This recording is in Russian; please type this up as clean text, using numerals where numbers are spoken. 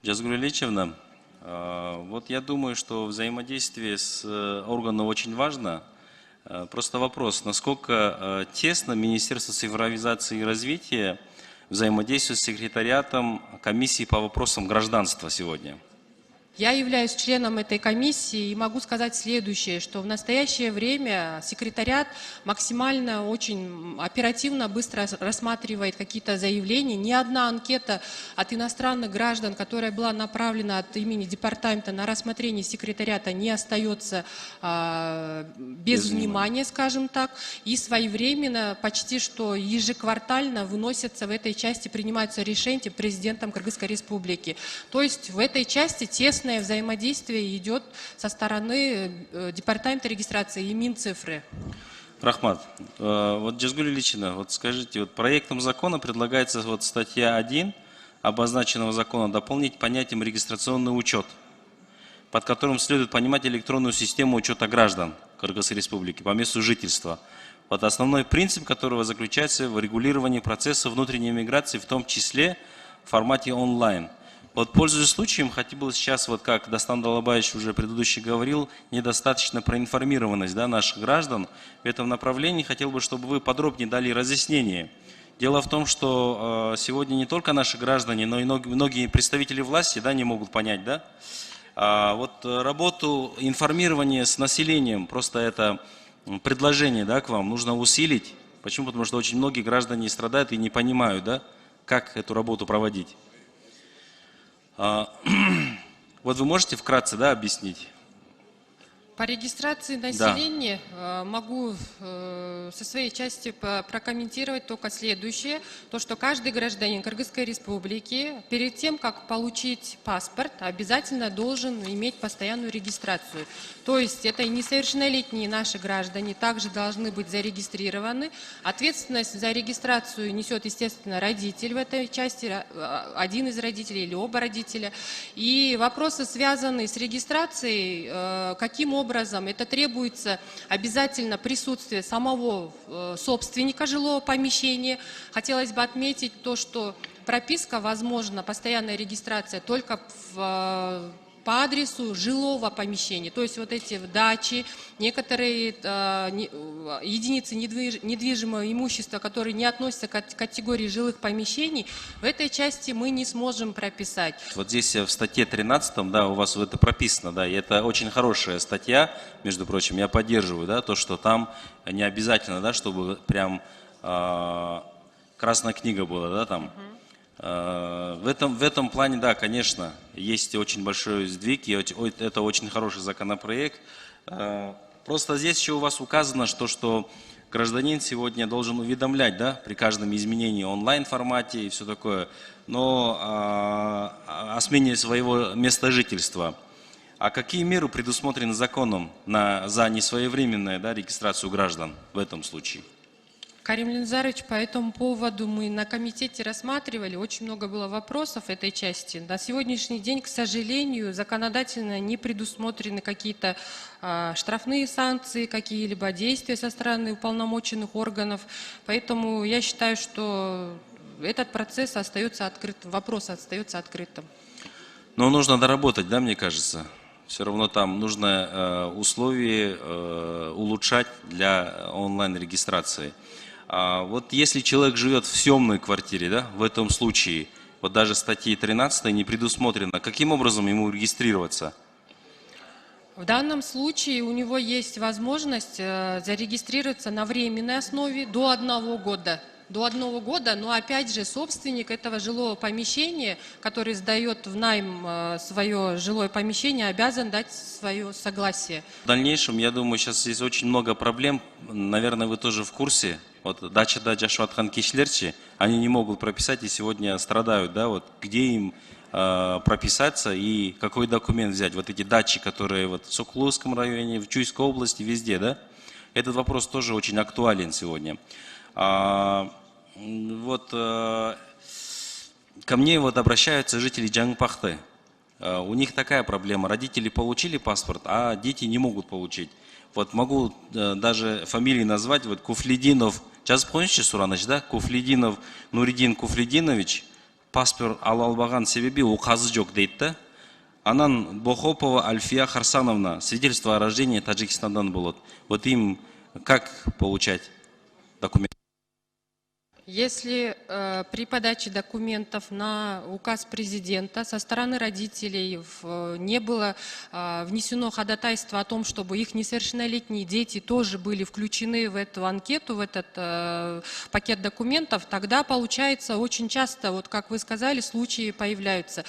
Жазгуль Ильичевна, вот я думаю, что взаимодействие с органом очень важно. Просто вопрос, насколько тесно Министерство цифровизации и развития взаимодействует с секретариатом комиссии по вопросам гражданства сегодня? Я являюсь членом этой комиссии и могу сказать следующее, что в настоящее время секретариат максимально, очень оперативно, быстро рассматривает какие-то заявления. Ни одна анкета от иностранных граждан, которая была направлена от имени департамента на рассмотрение секретариата, не остается без внимания, скажем так. И своевременно, почти что ежеквартально выносятся в этой части, принимаются решения президентом Кыргызской Республики. То есть в этой части тесно взаимодействие идет со стороны департамента регистрации и Минцифры. Рахмат, вот Жазгуль Ильичевна, вот скажите, вот проектом закона предлагается вот статья 1 обозначенного закона дополнить понятием регистрационный учет, под которым следует понимать электронную систему учета граждан Кыргызской Республики по месту жительства. Вот основной принцип которого заключается в регулировании процесса внутренней миграции, в том числе в формате онлайн. Вот, пользуясь случаем, хотел бы сейчас, вот как Дастан Далабаевич уже предыдущий говорил, недостаточно проинформированность наших граждан в этом направлении. Хотел бы, чтобы вы подробнее дали разъяснение. Дело в том, что сегодня не только наши граждане, но и многие представители власти не могут понять, вот работу информирования с населением, просто это предложение к вам нужно усилить. Почему? Потому что очень многие граждане страдают и не понимают, как эту работу проводить. Вот вы можете вкратце объяснить? По регистрации населения могу со своей части прокомментировать только следующее. То, что каждый гражданин Кыргызской Республики перед тем, как получить паспорт, обязательно должен иметь постоянную регистрацию. То есть это и несовершеннолетние наши граждане также должны быть зарегистрированы. Ответственность за регистрацию несет, естественно, родитель в этой части, один из родителей или оба родителя. И вопросы, связанные с регистрацией, каким образом это требуется обязательно присутствие самого собственника жилого помещения. Хотелось бы отметить то, что прописка возможна, постоянная регистрация только по адресу жилого помещения. То есть вот эти дачи, некоторые единицы недвижимого имущества, которые не относятся к категории жилых помещений, в этой части мы не сможем прописать. Вот здесь в статье 13 у вас это прописано, и это очень хорошая статья, между прочим, я поддерживаю, то, что там не обязательно, чтобы прям красная книга была, там. В этом плане, конечно, есть очень большой сдвиг, и это очень хороший законопроект. Просто здесь еще у вас указано, что гражданин сегодня должен уведомлять, при каждом изменении онлайн-формате и все такое, но о смене своего места жительства. А какие меры предусмотрены законом за несвоевременную регистрацию граждан в этом случае? Карим Лензарович, по этому поводу мы на комитете рассматривали, очень много было вопросов в этой части. На сегодняшний день, к сожалению, законодательно не предусмотрены какие-то штрафные санкции, какие-либо действия со стороны уполномоченных органов. Поэтому я считаю, что этот процесс остается открытым, вопрос остается открытым. Но нужно доработать, мне кажется. Все равно там нужно условия улучшать для онлайн-регистрации. Вот если человек живет в съемной квартире, в этом случае, вот даже статьи 13 не предусмотрено, каким образом ему регистрироваться? В данном случае у него есть возможность зарегистрироваться на временной основе до 1 года. До 1 года, но опять же собственник этого жилого помещения, который сдает в найм свое жилое помещение, обязан дать свое согласие. В дальнейшем, я думаю, сейчас здесь очень много проблем, наверное, вы тоже в курсе. Вот дачада жашываткан кишилерчи, они не могут прописать и сегодня страдают, где им прописаться и какой документ взять. Вот эти дачи, которые в Сокуловском районе, в Чуйской области, везде, Этот вопрос тоже очень актуален сегодня. Вот ко мне обращаются жители Джангпахты. У них такая проблема. Родители получили паспорт, а дети не могут получить. Вот могу даже фамилии назвать. Вот Куфлидинов, сейчас помните, Сураныч, Куфлидинов Нуридин Куфлидинович паспорт ала албаган себеби указы жок дейт да. Анан Бохопова Альфия Харсановна, свидетельство о рождении Таджикистандан болот. Вот им как получать документы? Если при подаче документов на указ президента со стороны родителей не было внесено ходатайство о том, чтобы их несовершеннолетние дети тоже были включены в эту анкету, в этот пакет документов, тогда получается очень часто, вот как вы сказали, случаи появляются.